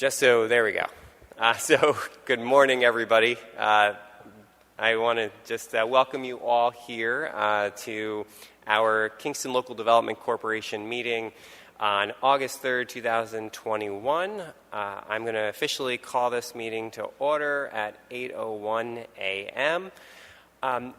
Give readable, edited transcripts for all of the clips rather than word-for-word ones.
There we go. Good morning, everybody. I want to just welcome you all here to our Kingston Local Development Corporation meeting on August 3rd, 2021. I'm going to officially call this meeting to order at 8:01 a.m.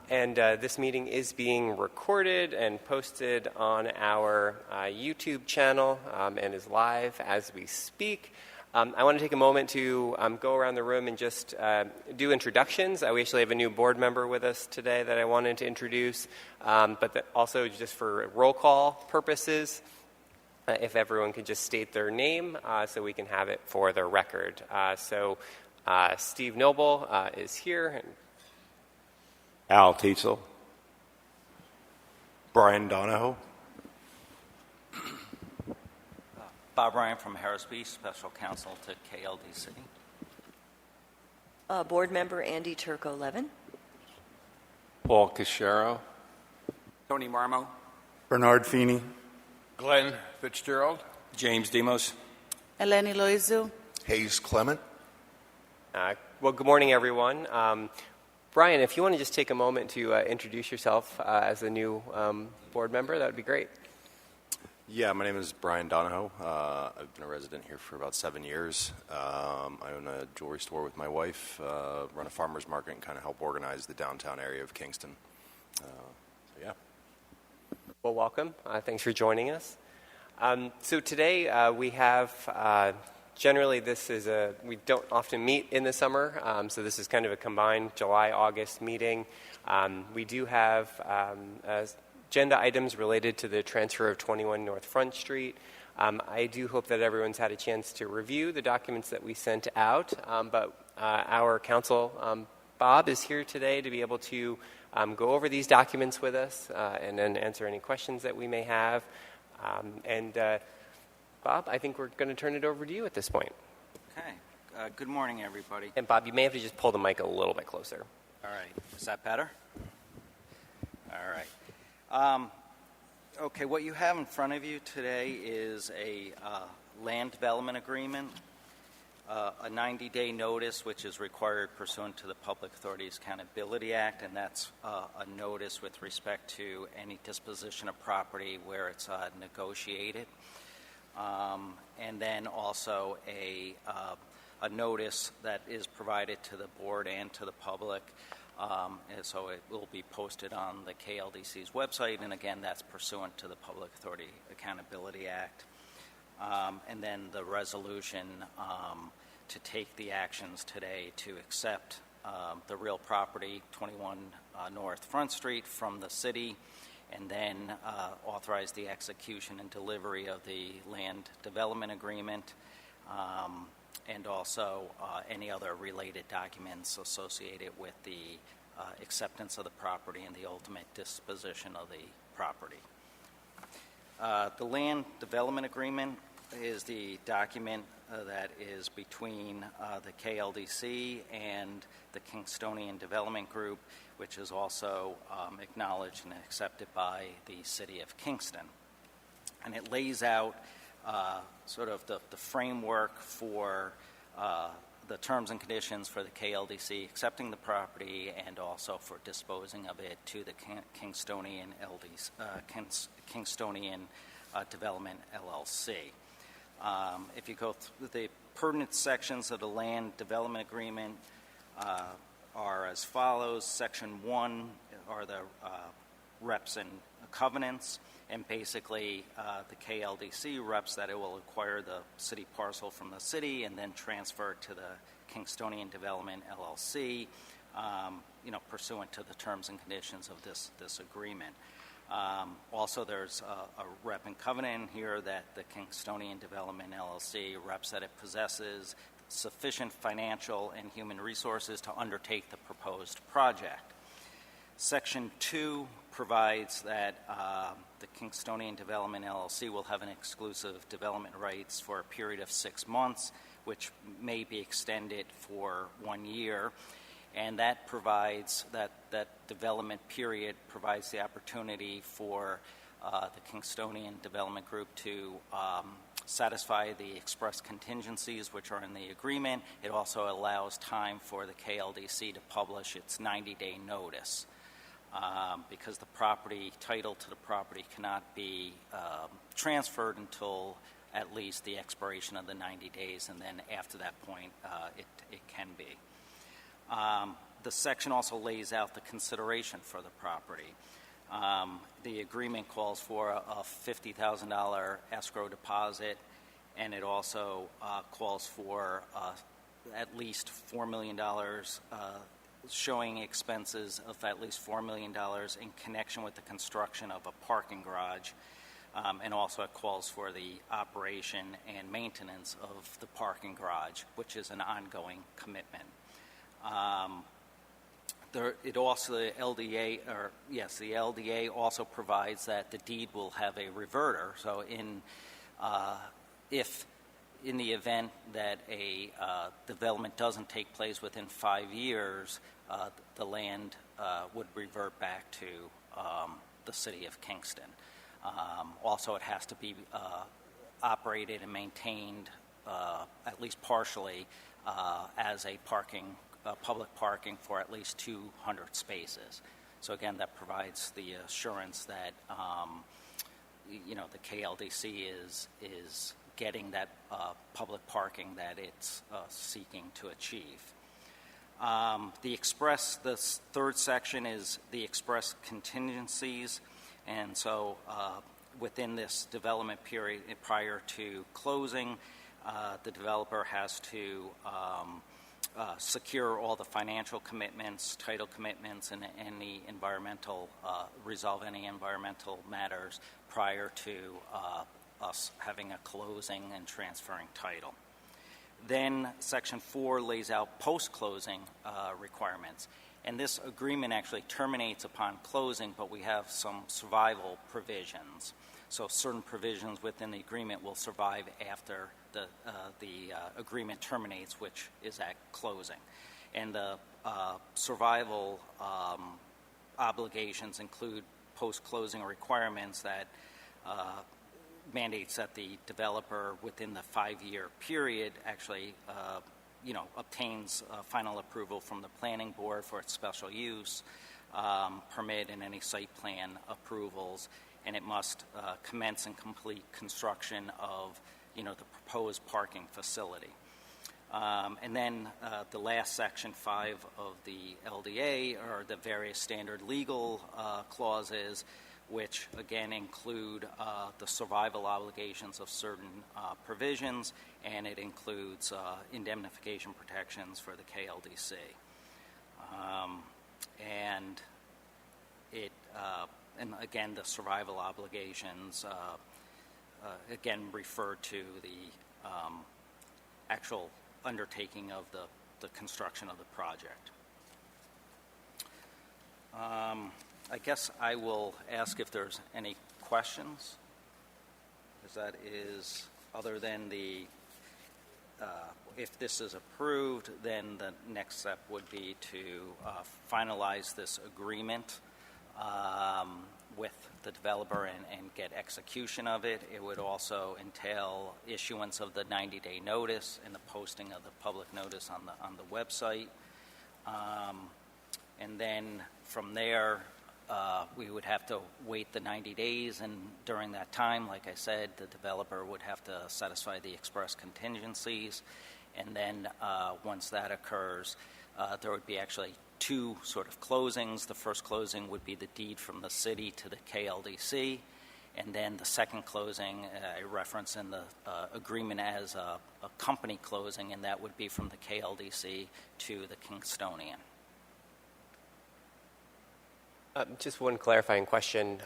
This meeting is being recorded and posted on our YouTube channel and is live as we speak. I want to take a moment to go around the room and just do introductions. We actually have a new board member with us today that I wanted to introduce, but also just for roll call purposes, if everyone could just state their name so we can have it for the record. Steve Noble is here. Al Tietzel. Brian Donahoe. Bob Ryan from Harrisby, Special Counsel to KLDC. Board Member Andy Turco-Levin. Paul Cachero. Tony Marmo. Bernard Feeney. Glenn Fitzgerald. James Demos. Eleni Loizu. Hayes Clement. Good morning, everyone. Brian, if you want to just take a moment to introduce yourself as a new board member, that would be great. Yeah, my name is Brian Donahoe. I've been a resident here for about 7 years. I own a jewelry store with my wife, run a farmer's market, and kind of help organize the downtown area of Kingston. Yeah. Well, welcome. Thanks for joining us. So today we have, generally we don't often meet in the summer, so this is kind of a combined July-August meeting. We do have agenda items related to the transfer of 21 North Front Street. I do hope that everyone's had a chance to review the documents that we sent out, but our counsel, Bob, is here today to be able to go over these documents with us and then answer any questions that we may have. Bob, I think we're going to turn it over to you at this point. Okay. Good morning, everybody. And Bob, you may have to just pull the mic a little bit closer. All right. Is that better? All right. Okay, what you have in front of you today is a land development agreement, a 90-day notice, which is required pursuant to the Public Authorities Accountability Act, and that's a notice with respect to any disposition of property where it's negotiated. And then also a notice that is provided to the board and to the public. And so it will be posted on the KLDC's website, and again, that's pursuant to the Public Authority Accountability Act. And then the resolution to take the actions today to accept the real property, 21 North Front Street, from the city, and then authorize the execution and delivery of the land development agreement, and also any other related documents associated with the acceptance of the property and the ultimate disposition of the property. The land development agreement is the document that is between the KLDC and the Kingstonian Development Group, which is also acknowledged and accepted by the City of Kingston. And it lays out sort of the framework for the terms and conditions for the KLDC accepting the property and also for disposing of it to the Kingstonian Development LLC. If you go through the pertinent sections of the land development agreement are as follows. Section 1 are the reps and covenants. And basically, the KLDC reps that it will acquire the city parcel from the city and then transfer it to the Kingstonian Development LLC, pursuant to the terms and conditions of this agreement. Also, there's a rep and covenant here that the Kingstonian Development LLC reps that it possesses sufficient financial and human resources to undertake the proposed project. Section 2 provides that the Kingstonian Development LLC will have an exclusive development rights for a period of 6 months, which may be extended for 1 year. And that provides, that development period provides the opportunity for the Kingstonian Development Group to satisfy the express contingencies which are in the agreement. It also allows time for the KLDC to publish its 90-day notice. Because the title to the property cannot be transferred until at least the expiration of the 90 days, and then after that point, it can be. The section also lays out the consideration for the property. The agreement calls for a $50,000 escrow deposit, and it also calls for at least $4 million showing expenses of at least $4 million in connection with the construction of a parking garage, and also it calls for the operation and maintenance of the parking garage, which is an ongoing commitment. The LDA also provides that the deed will have a reverter. So if in the event that a development doesn't take place within 5 years, the land would revert back to the city of Kingston. Also, it has to be operated and maintained, at least partially, as a public parking for at least 200 spaces. So again, that provides the assurance that the KLDC is getting that public parking that it's seeking to achieve. The third section is the express contingencies, and so within this development period prior to closing, the developer has to secure all the financial commitments, title commitments, and resolve any environmental matters prior to us having a closing and transferring title. Then Section 4 lays out post-closing requirements. And this agreement actually terminates upon closing, but we have some survival provisions. So certain provisions within the agreement will survive after the agreement terminates, which is at closing. And the survival obligations include post-closing requirements that mandates that the developer within the 5-year period actually obtains final approval from the planning board for its special use permit and any site plan approvals, and it must commence and complete construction of the proposed parking facility. And then the last section 5 of the LDA are the various standard legal clauses, which again include the survival obligations of certain provisions, and it includes indemnification protections for the KLDC. And again, the survival obligations again refer to the actual undertaking of the construction of the project. I guess I will ask if there's any questions, because that is, other than if this is approved, then the next step would be to finalize this agreement with the developer and get execution of it. It would also entail issuance of the 90-day notice and the posting of the public notice on the website. And then from there, we would have to wait the 90 days, and during that time, like I said, the developer would have to satisfy the express contingencies. And then once that occurs, there would be actually 2 sort of closings. The first closing would be the deed from the city to the KLDC, and then the second closing I reference in the agreement as a company closing, and that would be from the KLDC to the Kingstonian. Just one clarifying question.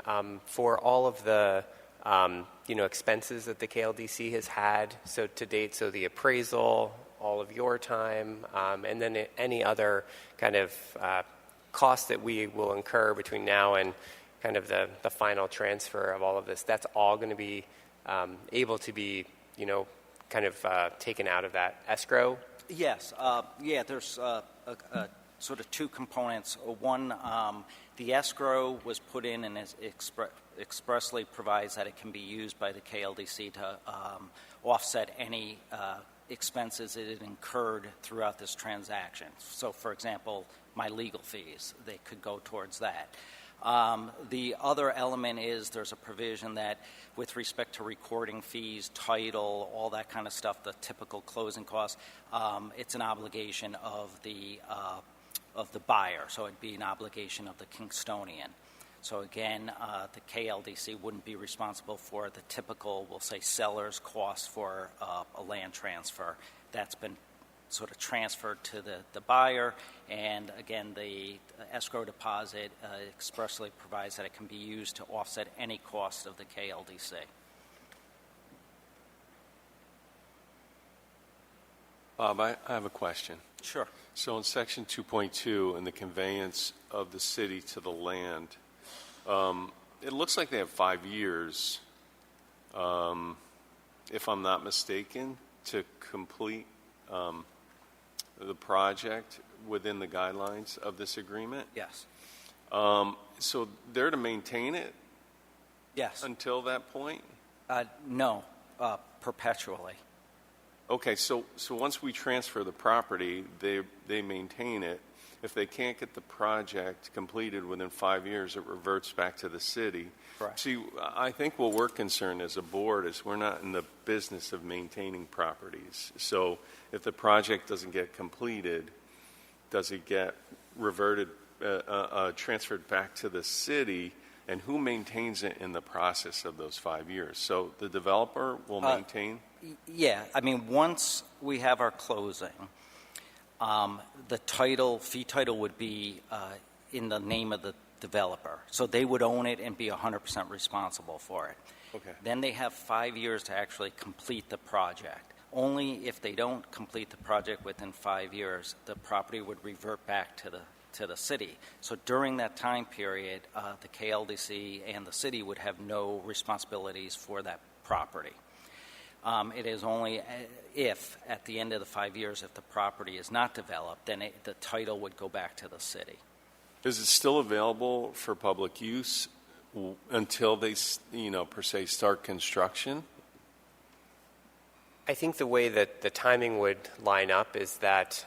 For all of the expenses that the KLDC has had to date, so the appraisal, all of your time, and then any other kind of costs that we will incur between now and kind of the final transfer of all of this, that's all going to be able to be, kind of taken out of that escrow? Yes. There's sort of 2 components. One, the escrow was put in and expressly provides that it can be used by the KLDC to offset any expenses it had incurred throughout this transaction. So, for example, my legal fees, they could go towards that. The other element is there's a provision that with respect to recording fees, title, all that kind of stuff, the typical closing costs, it's an obligation of the buyer. So it'd be an obligation of the Kingstonian. So again, the KLDC wouldn't be responsible for the typical, we'll say, seller's cost for a land transfer. That's been sort of transferred to the buyer, and again, the escrow deposit expressly provides that it can be used to offset any cost of the KLDC. Bob, I have a question. Sure. So in section 2.2, in the conveyance of the city to the land, it looks like they have 5 years, if I'm not mistaken, to complete the project within the guidelines of this agreement. Yes. So they're to maintain it Yes. until that point? No, perpetually. Okay, so once we transfer the property, they maintain it. If they can't get the project completed within 5 years, it reverts back to the city. Correct. See, I think what we're concerned as a board is we're not in the business of maintaining properties. So if the project doesn't get completed, does it get reverted, transferred back to the city? And who maintains it in the process of those 5 years? So the developer will maintain? Yeah, I mean, once we have our closing, the fee title would be in the name of the developer. So they would own it and be 100% responsible for it. Okay. Then they have 5 years to actually complete the project. Only if they don't complete the project within 5 years, the property would revert back to the city. So during that time period, the KLDC and the city would have no responsibilities for that property. It is only if, at the end of the 5 years, if the property is not developed, then the title would go back to the city. Is it still available for public use until they, per se, start construction? I think the way that the timing would line up is that,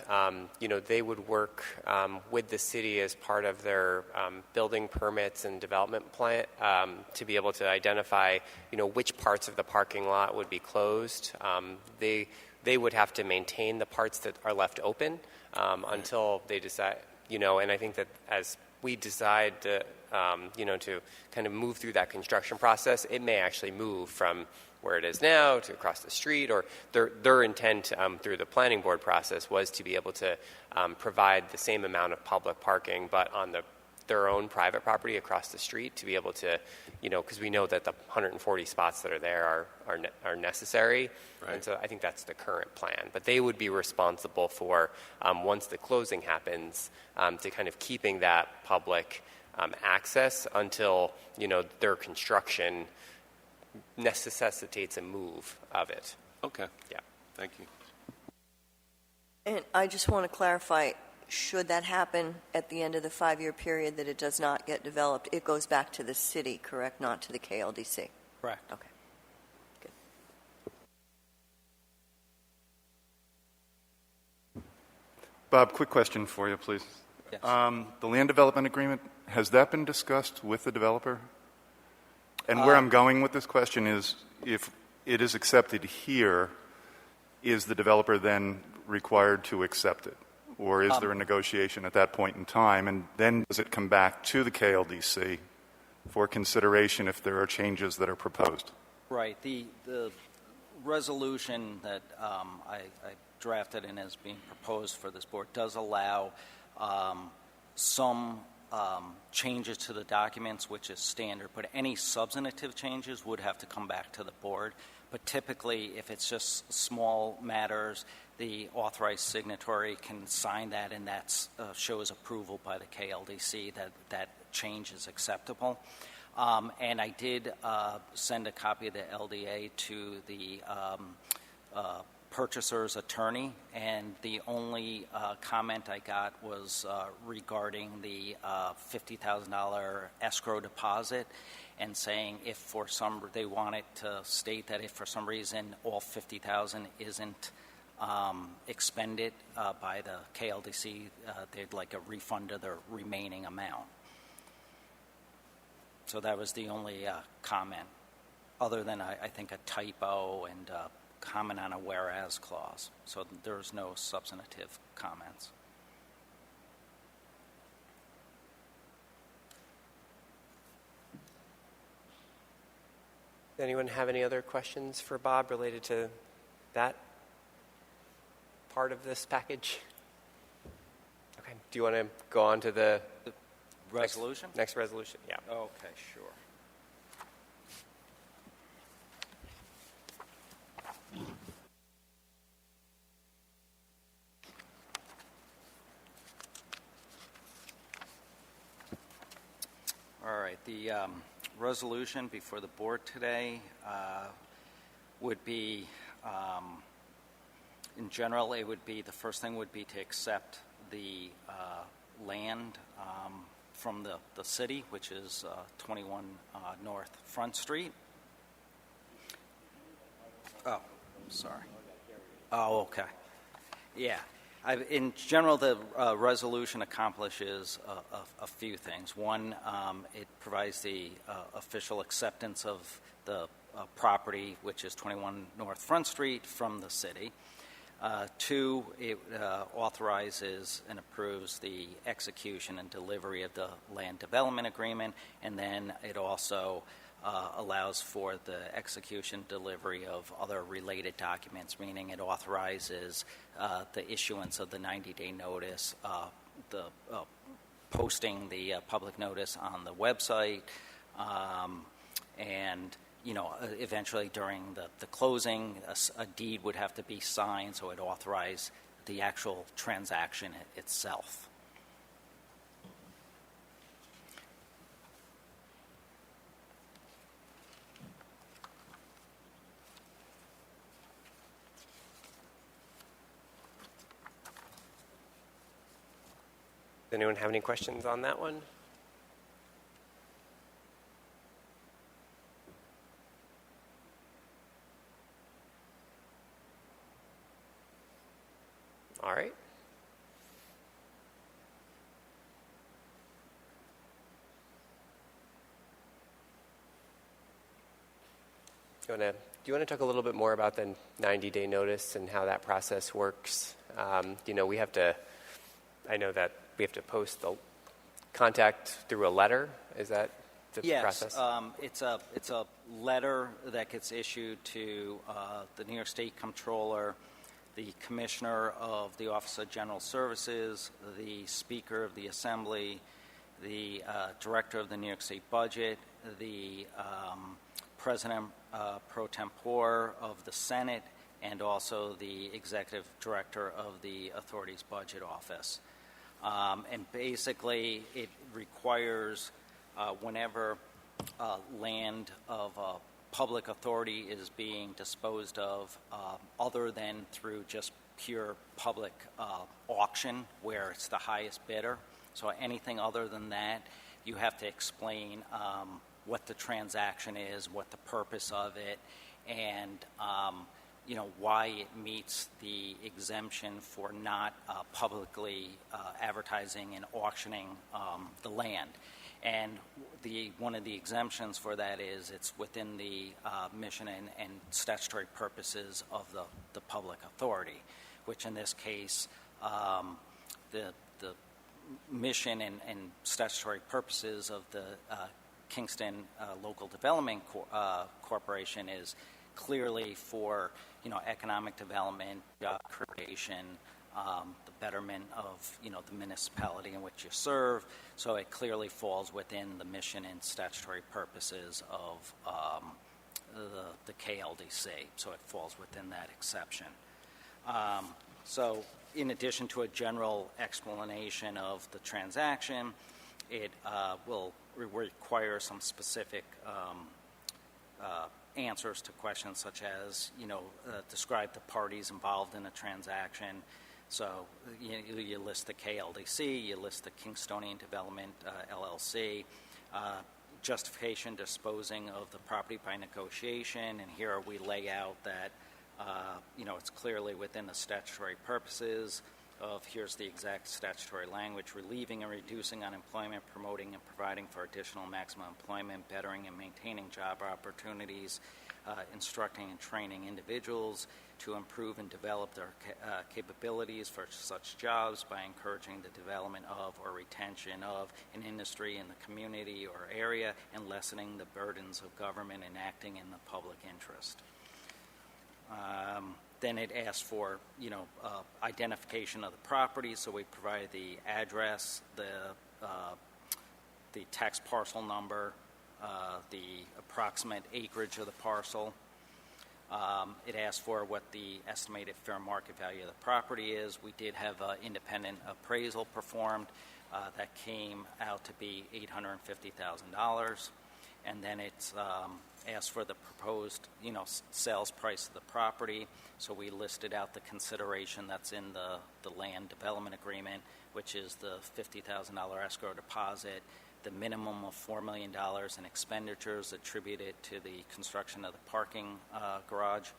they would work with the city as part of their building permits and development plan to be able to identify, which parts of the parking lot would be closed. They would have to maintain the parts that are left open until they decide, and I think that as we decide to, to kind of move through that construction process, it may actually move from where it is now to across the street, or their intent through the planning board process was to be able to provide the same amount of public parking, but on their own private property across the street, to be able to, because we know that the 140 spots that are there are necessary. Right. And so I think that's the current plan. But they would be responsible for, once the closing happens, to kind of keeping that public access until, their construction necessitates a move of it. Okay. Yeah. Thank you. And I just want to clarify, should that happen at the end of the 5-year period that it does not get developed, it goes back to the city, correct, not to the KLDC? Correct. Okay. Good. Bob, quick question for you, please. Yes. The land development agreement, has that been discussed with the developer? And where I'm going with this question is, if it is accepted here, is the developer then required to accept it? Or is there a negotiation at that point in time? And then does it come back to the KLDC for consideration if there are changes that are proposed? Right. The resolution that I drafted and is being proposed for this board does allow some changes to the documents, which is standard, but any substantive changes would have to come back to the board. But typically, if it's just small matters, the authorized signatory can sign that, and that shows approval by the KLDC that change is acceptable. And I did send a copy of the LDA to the purchaser's attorney, and the only comment I got was regarding the $50,000 escrow deposit, and saying if for some they wanted to state that if for some reason all $50,000 isn't expended by the KLDC, they'd like a refund of the remaining amount. So that was the only comment, other than I think a typo and comment on a whereas clause. So there's no substantive comments. Does anyone have any other questions for Bob related to that part of this package? Okay. Do you want to go on to the Resolution? Next resolution? Yeah. Okay, sure. All right, the resolution before the board today would be, in general, it would be, the first thing would be to accept the land from the city, which is 21 North Front Street. Oh, sorry. Oh, okay. Yeah. In general, the resolution accomplishes a few things. One, it provides the official acceptance of the property, which is 21 North Front Street, from the city. Two, it authorizes and approves the execution and delivery of the land development agreement, and then it also allows for the execution delivery of other related documents, meaning it authorizes the issuance of the 90-day notice, the posting the public notice on the website, and eventually during the closing, a deed would have to be signed, so it authorized the actual transaction itself. Does anyone have any questions on that one? All right. Do you want to talk a little bit more about the 90-day notice and how that process works? We have to, I know that we have to post the contact through a letter. Is that the process? Yes. It's a letter that gets issued to the New York State Comptroller, the Commissioner of the Office of General Services, the Speaker of the Assembly, the Director of the New York State Budget, the President pro tempore of the Senate, and also the Executive Director of the Authority's Budget Office. And basically, it requires whenever land of a public authority is being disposed of, other than through just pure public auction, where it's the highest bidder. So anything other than that, you have to explain what the transaction is, what the purpose of it, and why it meets the exemption for not publicly advertising and auctioning the land. And one of the exemptions for that is it's within the mission and statutory purposes of the public authority, which in this case, the mission and statutory purposes of the Kingston Local Development Corporation is clearly for economic development, job creation, the betterment of the municipality in which you serve. So it clearly falls within the mission and statutory purposes of the KLDC. So it falls within that exception. So in addition to a general explanation of the transaction, it will require some specific answers to questions such as, describe the parties involved in a transaction. So you list the KLDC, you list the Kingstonian Development LLC, justification disposing of the property by negotiation, and here we lay out that it's clearly within the statutory purposes of here's the exact statutory language: relieving and reducing unemployment, promoting and providing for additional maximum employment, bettering and maintaining job opportunities, instructing and training individuals to improve and develop their capabilities for such jobs by encouraging the development of or retention of an industry in the community or area, and lessening the burdens of government and acting in the public interest. Then it asks for, identification of the property. So we provide the address, the tax parcel number, the approximate acreage of the parcel. It asks for what the estimated fair market value of the property is. We did have an independent appraisal performed that came out to be $850,000. And then it's asked for the proposed, sales price of the property. So we listed out the consideration that's in the land development agreement, which is the $50,000 escrow deposit, the minimum of $4 million in expenditures attributed to the construction of the parking garage,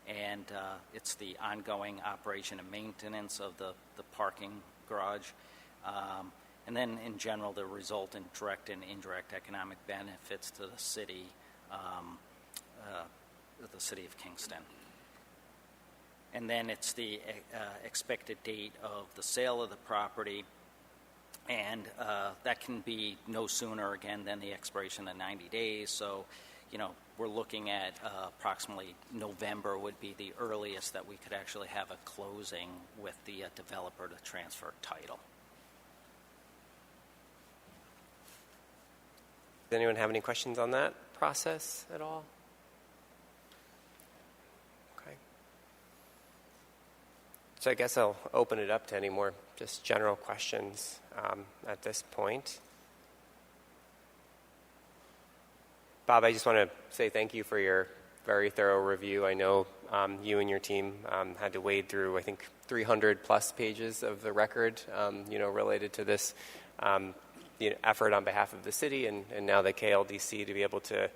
and it's the ongoing operation and maintenance of the parking garage. And then, in general, the resultant direct and indirect economic benefits to the city of Kingston. And then it's the expected date of the sale of the property, and that can be no sooner, again, than the expiration of 90 days. So, we're looking at approximately November would be the earliest that we could actually have a closing with the developer to transfer title. Does anyone have any questions on that process at all? Okay. So I guess I'll open it up to any more just general questions at this point. Bob, I just want to say thank you for your very thorough review. I know you and your team had to wade through, I think, 300 plus pages of the record, related to this effort on behalf of the city and now the KLDC to be able to,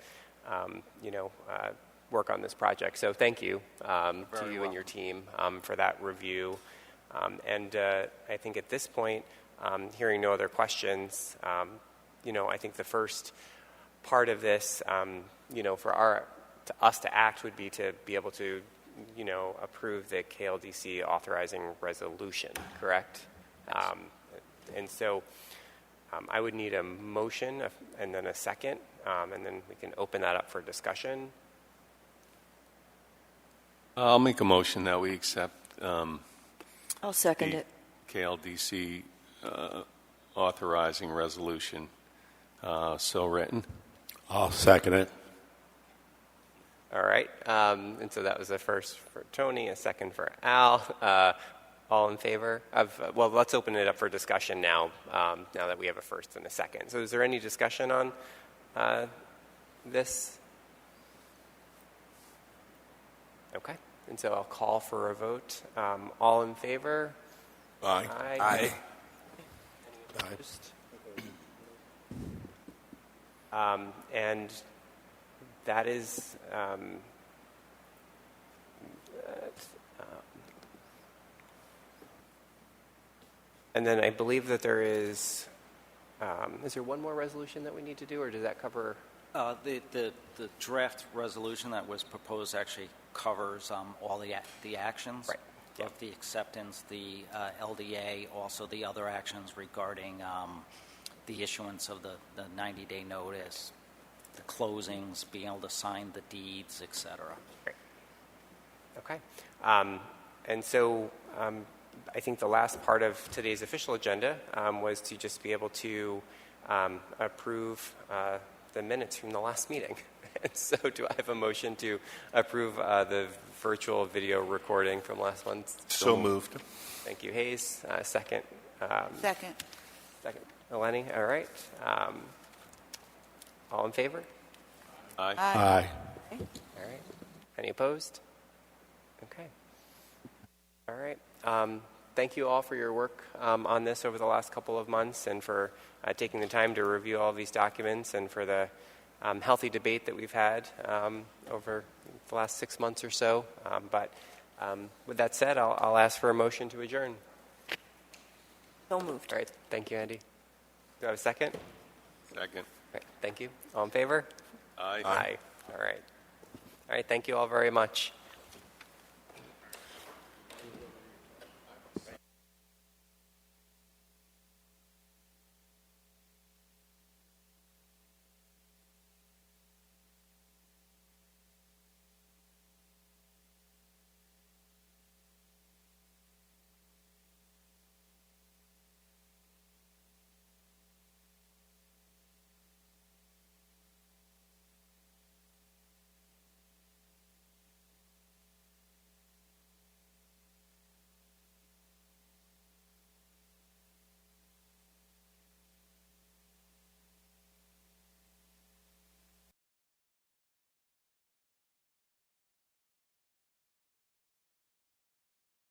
work on this project. So thank you to you and your team for that review. And I think at this point, hearing no other questions, I think the first part of this, for us to act would be to be able to, approve the KLDC authorizing resolution, correct? And so I would need a motion and then a second, and then we can open that up for discussion. I'll make a motion that we accept I'll second it. KLDC authorizing resolution so written. I'll second it. All right. And so that was a first for Tony, a second for Al. All in favor of? Well, let's open it up for discussion now. Now that we have a first and a second. So, is there any discussion on this? Okay. And so I'll call for a vote. All in favor? Aye. Aye. Any opposed? And that is. And then I believe that there is there one more resolution that we need to do, or does that cover? The draft resolution that was proposed actually covers all the actions, right. Yep. Of the acceptance, the LDA, also the other actions regarding the issuance of the 90-day notice, the closings, being able to sign the deeds, etc. Great. Okay. And so I think the last part of today's official agenda was to just be able to approve the minutes from the last meeting. And so do I have a motion to approve the virtual video recording from last month? So moved. Thank you, Hayes. Second. Second. Second. Eleni. All right. All in favor? Aye. Aye. All right. Any opposed? Okay. All right. Thank you all for your work on this over the last couple of months and for taking the time to review all these documents and for the healthy debate that we've had over the last 6 months or so. But with that said, I'll ask for a motion to adjourn. So moved. All right. Thank you, Andy. Do I have a second? Second. All right. Thank you. All in favor? Aye. Aye. All right. All right. Thank you all very much.